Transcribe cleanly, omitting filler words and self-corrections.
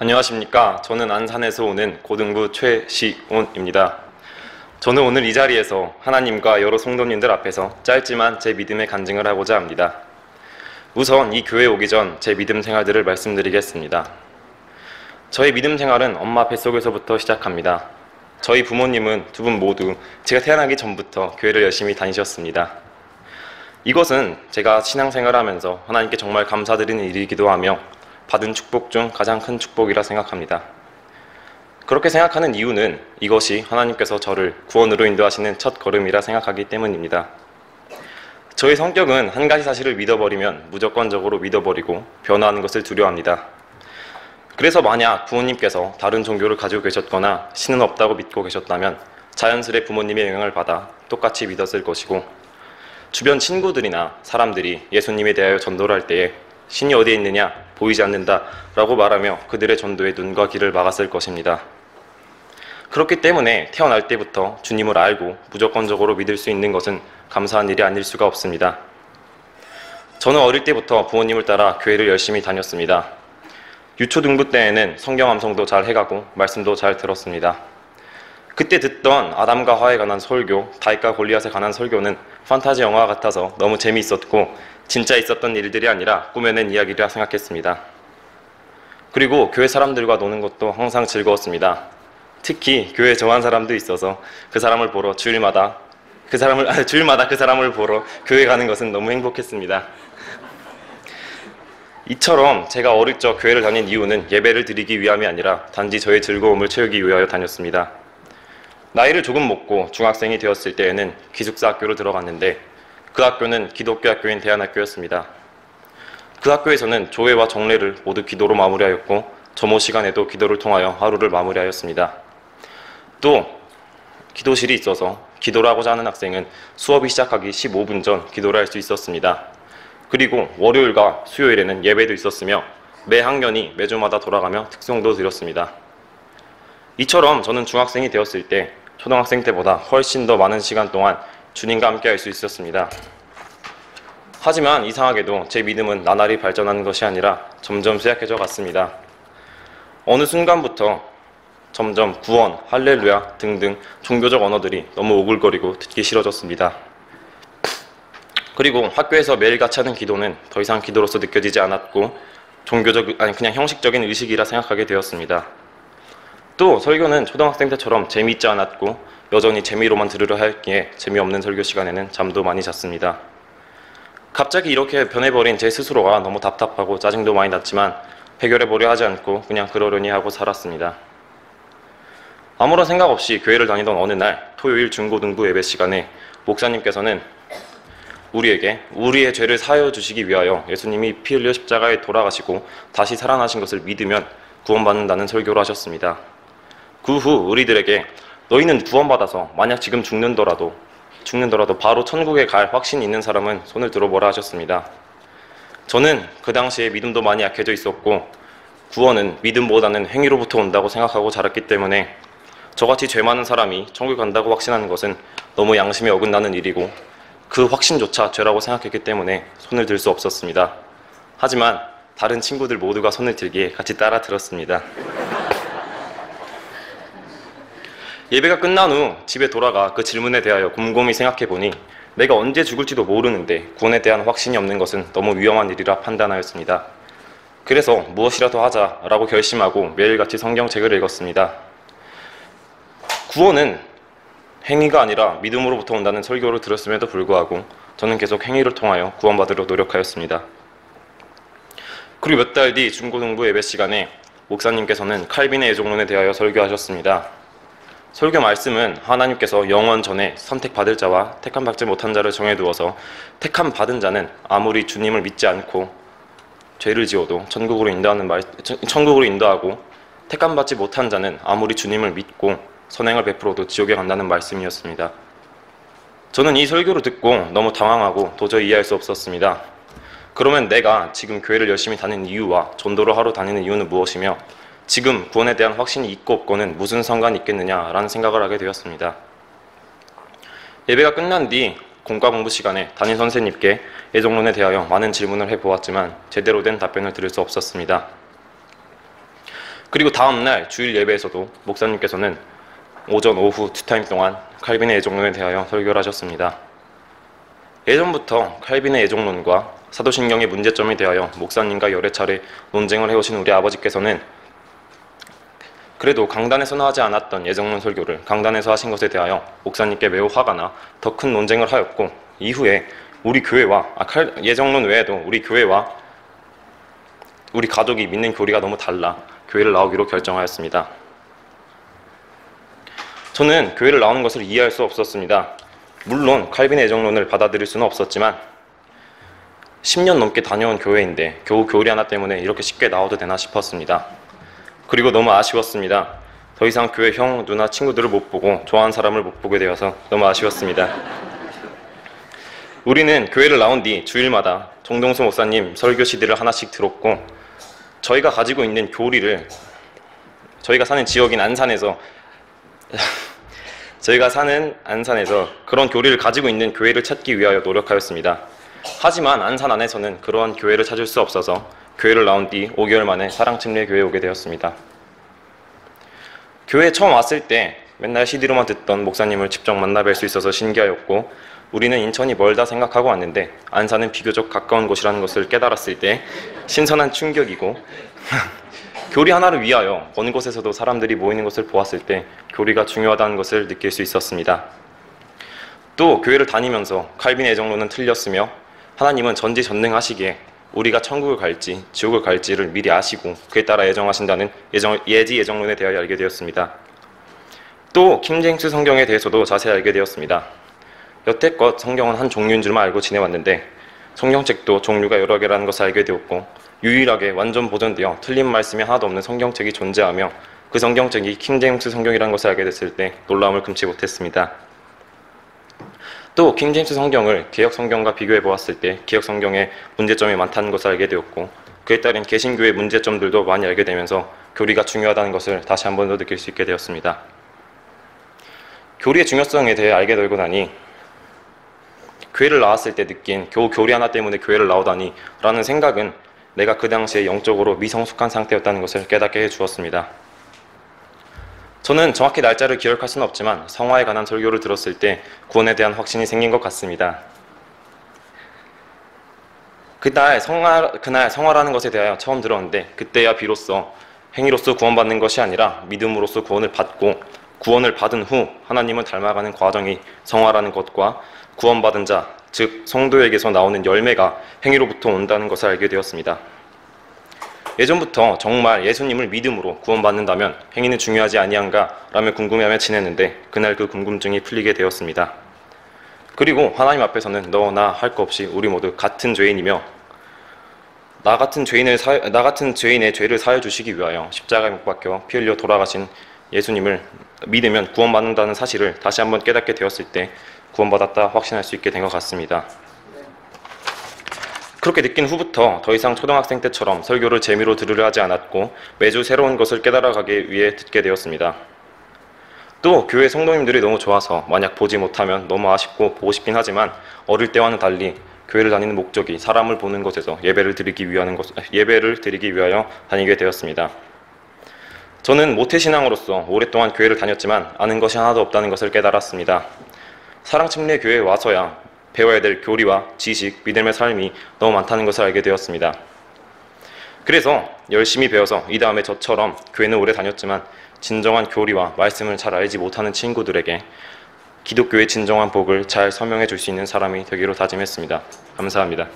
안녕하십니까. 저는 안산에서 오는 고등부 최시온입니다. 저는 오늘 이 자리에서 하나님과 여러 성도님들 앞에서 짧지만 제 믿음의 간증을 하고자 합니다. 우선 이 교회에 오기 전 제 믿음 생활들을 말씀드리겠습니다. 저의 믿음 생활은 엄마 뱃속에서부터 시작합니다. 저희 부모님은 두 분 모두 제가 태어나기 전부터 교회를 열심히 다니셨습니다. 이것은 제가 신앙생활을 하면서 하나님께 정말 감사드리는 일이기도 하며 받은 축복 중 가장 큰 축복이라 생각합니다. 그렇게 생각하는 이유는 이것이 하나님께서 저를 구원으로 인도하시는 첫 걸음이라 생각하기 때문입니다. 저의 성격은 한 가지 사실을 믿어버리면 무조건적으로 믿어버리고 변화하는 것을 두려워합니다. 그래서 만약 부모님께서 다른 종교를 가지고 계셨거나 신은 없다고 믿고 계셨다면 자연스레 부모님의 영향을 받아 똑같이 믿었을 것이고, 주변 친구들이나 사람들이 예수님에 대하여 전도를 할 때에 신이 어디에 있느냐, 보이지 않는다 라고 말하며 그들의 전도에 눈과 귀를 막았을 것입니다. 그렇기 때문에 태어날 때부터 주님을 알고 무조건적으로 믿을 수 있는 것은 감사한 일이 아닐 수가 없습니다. 저는 어릴 때부터 부모님을 따라 교회를 열심히 다녔습니다. 유초등부 때에는 성경 암송도 잘 해가고 말씀도 잘 들었습니다. 그때 듣던 아담과 하와에 관한 설교, 다윗과 골리앗에 관한 설교는 판타지 영화 같아서 너무 재미있었고 진짜 있었던 일들이 아니라 꾸며낸 이야기라 생각했습니다. 그리고 교회 사람들과 노는 것도 항상 즐거웠습니다. 특히 교회에 좋아하는 사람도 있어서 그 사람을 보러 주일마다 그 사람을 보러 교회 가는 것은 너무 행복했습니다. 이처럼 제가 어릴 적 교회를 다닌 이유는 예배를 드리기 위함이 아니라 단지 저의 즐거움을 채우기 위하여 다녔습니다. 나이를 조금 먹고 중학생이 되었을 때에는 기숙사 학교를 들어갔는데 그 학교는 기독교 학교인 대안학교였습니다. 그 학교에서는 조회와 정례를 모두 기도로 마무리하였고 점호 시간에도 기도를 통하여 하루를 마무리하였습니다. 또 기도실이 있어서 기도를 하고자 하는 학생은 수업이 시작하기 15분 전 기도를 할 수 있었습니다. 그리고 월요일과 수요일에는 예배도 있었으며 매 학년이 매주마다 돌아가며 특송도 드렸습니다. 이처럼 저는 중학생이 되었을 때 초등학생 때보다 훨씬 더 많은 시간 동안 주님과 함께 할 수 있었습니다. 하지만 이상하게도 제 믿음은 나날이 발전하는 것이 아니라 점점 쇠약해져 갔습니다. 어느 순간부터 점점 구원, 할렐루야 등등 종교적 언어들이 너무 오글거리고 듣기 싫어졌습니다. 그리고 학교에서 매일같이 하는 기도는 더 이상 기도로서 느껴지지 않았고 그냥 형식적인 의식이라 생각하게 되었습니다. 또 설교는 초등학생 때처럼 재미있지 않았고 여전히 재미로만 들으려 했기에 재미없는 설교 시간에는 잠도 많이 잤습니다. 갑자기 이렇게 변해버린 제 스스로가 너무 답답하고 짜증도 많이 났지만 해결해보려 하지 않고 그냥 그러려니 하고 살았습니다. 아무런 생각 없이 교회를 다니던 어느 날 토요일 중고등부 예배 시간에 목사님께서는 우리에게 우리의 죄를 사하여 주시기 위하여 예수님이 피 흘려 십자가에 돌아가시고 다시 살아나신 것을 믿으면 구원받는다는 설교를 하셨습니다. 그 후 우리들에게 너희는 구원받아서 만약 지금 죽는더라도 바로 천국에 갈 확신이 있는 사람은 손을 들어보라 하셨습니다. 저는 그 당시에 믿음도 많이 약해져 있었고 구원은 믿음보다는 행위로부터 온다고 생각하고 자랐기 때문에 저같이 죄 많은 사람이 천국에 간다고 확신하는 것은 너무 양심에 어긋나는 일이고 그 확신조차 죄라고 생각했기 때문에 손을 들 수 없었습니다. 하지만 다른 친구들 모두가 손을 들기에 같이 따라 들었습니다. 예배가 끝난 후 집에 돌아가 그 질문에 대하여 곰곰이 생각해보니 내가 언제 죽을지도 모르는데 구원에 대한 확신이 없는 것은 너무 위험한 일이라 판단하였습니다. 그래서 무엇이라도 하자라고 결심하고 매일같이 성경책을 읽었습니다. 구원은 행위가 아니라 믿음으로부터 온다는 설교를 들었음에도 불구하고 저는 계속 행위를 통하여 구원받으려 노력하였습니다. 그리고 몇 달 뒤 중고등부 예배 시간에 목사님께서는 칼빈의 애종론에 대하여 설교하셨습니다. 설교 말씀은 하나님께서 영원 전에 선택받을 자와 택함받지 못한 자를 정해두어서 택함받은 자는 아무리 주님을 믿지 않고 죄를 지어도 천국으로 인도하고 택함받지 못한 자는 아무리 주님을 믿고 선행을 베풀어도 지옥에 간다는 말씀이었습니다. 저는 이 설교를 듣고 너무 당황하고 도저히 이해할 수 없었습니다. 그러면 내가 지금 교회를 열심히 다니는 이유와 전도를 하러 다니는 이유는 무엇이며 지금 구원에 대한 확신이 있고 없고는 무슨 상관이 있겠느냐라는 생각을 하게 되었습니다. 예배가 끝난 뒤 공과 공부 시간에 담임 선생님께 애종론에 대하여 많은 질문을 해보았지만 제대로 된 답변을 들을 수 없었습니다. 그리고 다음날 주일 예배에서도 목사님께서는 오전, 오후 2타임 동안 칼빈의 애정론에 대하여 설교를 하셨습니다. 예전부터 칼빈의 애정론과 사도신경의 문제점에 대하여 목사님과 여러 차례 논쟁을 해오신 우리 아버지께서는 그래도 강단에서는 하지 않았던 애정론 설교를 강단에서 하신 것에 대하여 목사님께 매우 화가 나 더 큰 논쟁을 하였고, 이후에 우리 교회와 애정론 외에도 우리 교회와 우리 가족이 믿는 교리가 너무 달라 교회를 나오기로 결정하였습니다. 저는 교회를 나오는 것을 이해할 수 없었습니다. 물론 칼빈의 애정론을 받아들일 수는 없었지만 10년 넘게 다녀온 교회인데 겨우 교리 하나 때문에 이렇게 쉽게 나와도 되나 싶었습니다. 그리고 너무 아쉬웠습니다. 더 이상 교회 형, 누나, 친구들을 못 보고 좋아하는 사람을 못 보게 되어서 너무 아쉬웠습니다. 우리는 교회를 나온 뒤 주일마다 정동수 목사님 설교 CD를 하나씩 들었고, 저희가 가지고 있는 교리를 저희가 사는 지역인 안산에서 그런 교리를 가지고 있는 교회를 찾기 위하여 노력하였습니다. 하지만 안산 안에서는 그러한 교회를 찾을 수 없어서 교회를 나온 뒤 5개월 만에 사랑침례 교회에 오게 되었습니다. 교회에 처음 왔을 때 맨날 CD로만 듣던 목사님을 직접 만나 뵐 수 있어서 신기하였고, 우리는 인천이 멀다 생각하고 왔는데 안산은 비교적 가까운 곳이라는 것을 깨달았을 때 신선한 충격이고 교리 하나를 위하여 어느 곳에서도 사람들이 모이는 것을 보았을 때 교리가 중요하다는 것을 느낄 수 있었습니다. 또 교회를 다니면서 칼빈의 애정론은 틀렸으며 하나님은 전지전능하시기에 우리가 천국을 갈지 지옥을 갈지를 미리 아시고 그에 따라 애정하신다는 예지 애정론에 대하여 알게 되었습니다. 또 킹제임스 성경에 대해서도 자세히 알게 되었습니다. 여태껏 성경은 한 종류인 줄만 알고 지내왔는데 성경책도 종류가 여러 개라는 것을 알게 되었고, 유일하게 완전 보존되어 틀린 말씀이 하나도 없는 성경책이 존재하며 그 성경책이 킹제임스 성경이라는 것을 알게 됐을 때 놀라움을 금치 못했습니다. 또 킹제임스 성경을 개역 성경과 비교해 보았을 때 개역 성경에 문제점이 많다는 것을 알게 되었고, 그에 따른 개신교의 문제점들도 많이 알게 되면서 교리가 중요하다는 것을 다시 한 번 더 느낄 수 있게 되었습니다. 교리의 중요성에 대해 알게 되고 나니 교회를 나왔을 때 느낀 겨우 교리 하나 때문에 교회를 나오다니 라는 생각은 내가 그 당시에 영적으로 미성숙한 상태였다는 것을 깨닫게 해주었습니다. 저는 정확히 날짜를 기억할 수는 없지만 성화에 관한 설교를 들었을 때 구원에 대한 확신이 생긴 것 같습니다. 그날 성화라는 것에 대하여 처음 들었는데 그때야 비로소 행위로서 구원받는 것이 아니라 믿음으로써 구원을 받고, 구원을 받은 후 하나님을 닮아가는 과정이 성화라는 것과 구원받은 자, 즉 성도에게서 나오는 열매가 행위로부터 온다는 것을 알게 되었습니다. 예전부터 정말 예수님을 믿음으로 구원받는다면 행위는 중요하지 아니한가 라며 궁금해하며 지냈는데 그날 그 궁금증이 풀리게 되었습니다. 그리고 하나님 앞에서는 너 나 할 거 없이 우리 모두 같은 죄인이며 나 같은 죄인의 죄를 사여 주시기 위하여 십자가에 못 박혀 피 흘려 돌아가신 예수님을 믿으면 구원받는다는 사실을 다시 한번 깨닫게 되었을 때 구원받았다 확신할 수 있게 된 것 같습니다. 그렇게 느낀 후부터 더 이상 초등학생 때처럼 설교를 재미로 들으려 하지 않았고 매주 새로운 것을 깨달아가기 위해 듣게 되었습니다. 또 교회 성도님들이 너무 좋아서 만약 보지 못하면 너무 아쉽고 보고 싶긴 하지만 어릴 때와는 달리 교회를 다니는 목적이 사람을 보는 곳에서 예배를 드리기 위하여 다니게 되었습니다. 저는 모태신앙으로서 오랫동안 교회를 다녔지만 아는 것이 하나도 없다는 것을 깨달았습니다. 사랑침례 교회에 와서야 배워야 될 교리와 지식, 믿음의 삶이 너무 많다는 것을 알게 되었습니다. 그래서 열심히 배워서 이 다음에 저처럼 교회는 오래 다녔지만 진정한 교리와 말씀을 잘 알지 못하는 친구들에게 기독교의 진정한 복을 잘 설명해 줄 수 있는 사람이 되기로 다짐했습니다. 감사합니다.